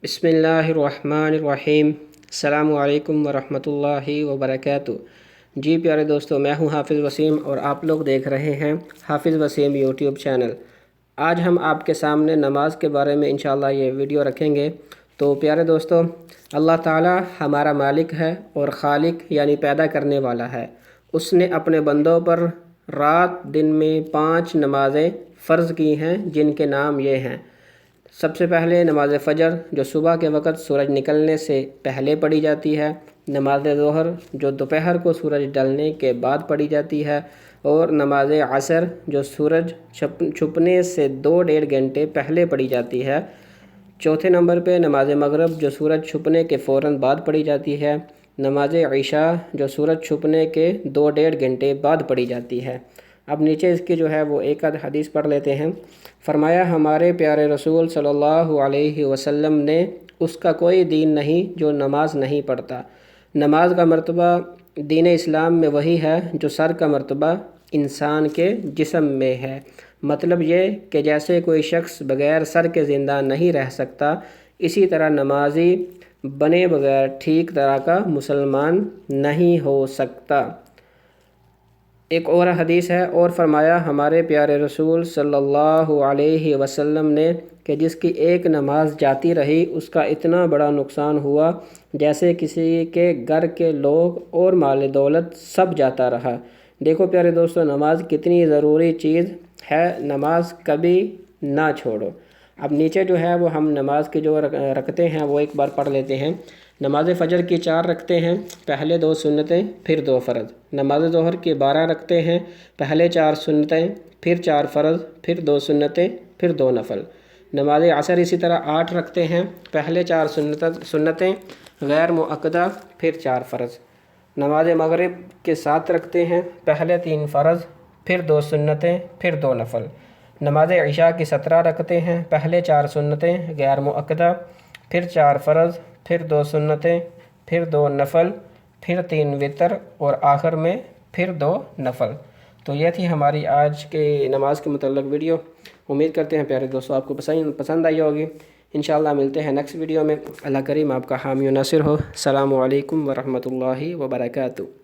بسم اللہ الرحمن الرحیم۔ السلام علیکم ورحمۃ اللہ وبرکاتہ۔ جی پیارے دوستو، میں ہوں حافظ وسیم اور آپ لوگ دیکھ رہے ہیں حافظ وسیم یوٹیوب چینل۔ آج ہم آپ کے سامنے نماز کے بارے میں انشاءاللہ یہ ویڈیو رکھیں گے۔ تو پیارے دوستو، اللہ تعالی ہمارا مالک ہے اور خالق یعنی پیدا کرنے والا ہے۔ اس نے اپنے بندوں پر رات دن میں 5 نمازیں فرض کی ہیں، جن کے نام یہ ہیں۔ سب سے پہلے نماز فجر، جو صبح کے وقت سورج نکلنے سے پہلے پڑھی جاتی ہے۔ نماز ظہر، جو دوپہر کو سورج ڈلنے کے بعد پڑھی جاتی ہے۔ اور نماز عصر، جو سورج چھپنے سے 2.5 گھنٹے پہلے پڑھی جاتی ہے۔ چوتھے نمبر پہ نماز مغرب، جو سورج چھپنے کے فوراً بعد پڑھی جاتی ہے۔ نماز عشاء، جو سورج چھپنے کے 2.5 گھنٹے بعد پڑھی جاتی ہے۔ اب نیچے اس کی جو ہے وہ ایک آدھ حدیث پڑھ لیتے ہیں۔ فرمایا، ہمارے پیارے رسول صلی اللہ علیہ وسلم نے اس کا کوئی دین نہیں جو نماز نہیں پڑھتا۔ نماز کا مرتبہ دین اسلام میں وہی ہے جو سر کا مرتبہ انسان کے جسم میں ہے۔ مطلب یہ کہ جیسے کوئی شخص بغیر سر کے زندہ نہیں رہ سکتا، اسی طرح نمازی بنے بغیر ٹھیک طرح کا مسلمان نہیں ہو سکتا۔ ایک اور حدیث ہے، اور فرمایا، ہمارے پیارے رسول صلی اللہ علیہ وسلم نے کہ جس کی ایک نماز جاتی رہی، اس کا اتنا بڑا نقصان ہوا جیسے کسی کے گھر کے لوگ اور مال دولت سب جاتا رہا۔ دیکھو پیارے دوستو، نماز کتنی ضروری چیز ہے، نماز کبھی نہ چھوڑو۔ اب نیچے جو ہے وہ ہم نماز کے جو رکھتے ہیں وہ ایک بار پڑھ لیتے ہیں۔ نماز فجر کی 4 رکھتے ہیں، پہلے 2 سنتیں پھر 2 فرض۔ نماز ظہر کی 12 رکھتے ہیں، پہلے 4 سنتیں پھر 4 فرض، پھر 2 سنتیں پھر 2 نفل۔ نماز عصر اسی طرح 8 رکھتے ہیں، پہلے 4 سنتیں غیر مؤکدہ پھر 4 فرض۔ نماز مغرب کے 7 رکھتے ہیں، پہلے 3 فرض پھر 2 سنتیں پھر 2 نفل۔ نماز عشاء کی 17 رکھتے ہیں، پہلے 4 سنتیں غیر مؤکدہ پھر 4 فرض پھر 2 سنتیں پھر 2 نفل پھر 3 وتر اور آخر میں پھر 2 نفل۔ تو یہ تھی ہماری آج کے نماز کے متعلق ویڈیو۔ امید کرتے ہیں پیارے دوستو آپ کو پسند آئی ہوگی۔ انشاءاللہ ملتے ہیں نیکسٹ ویڈیو میں۔ اللہ کریم آپ کا حامی و ناصر ہو۔ السلام علیکم ورحمۃ اللہ وبرکاتہ۔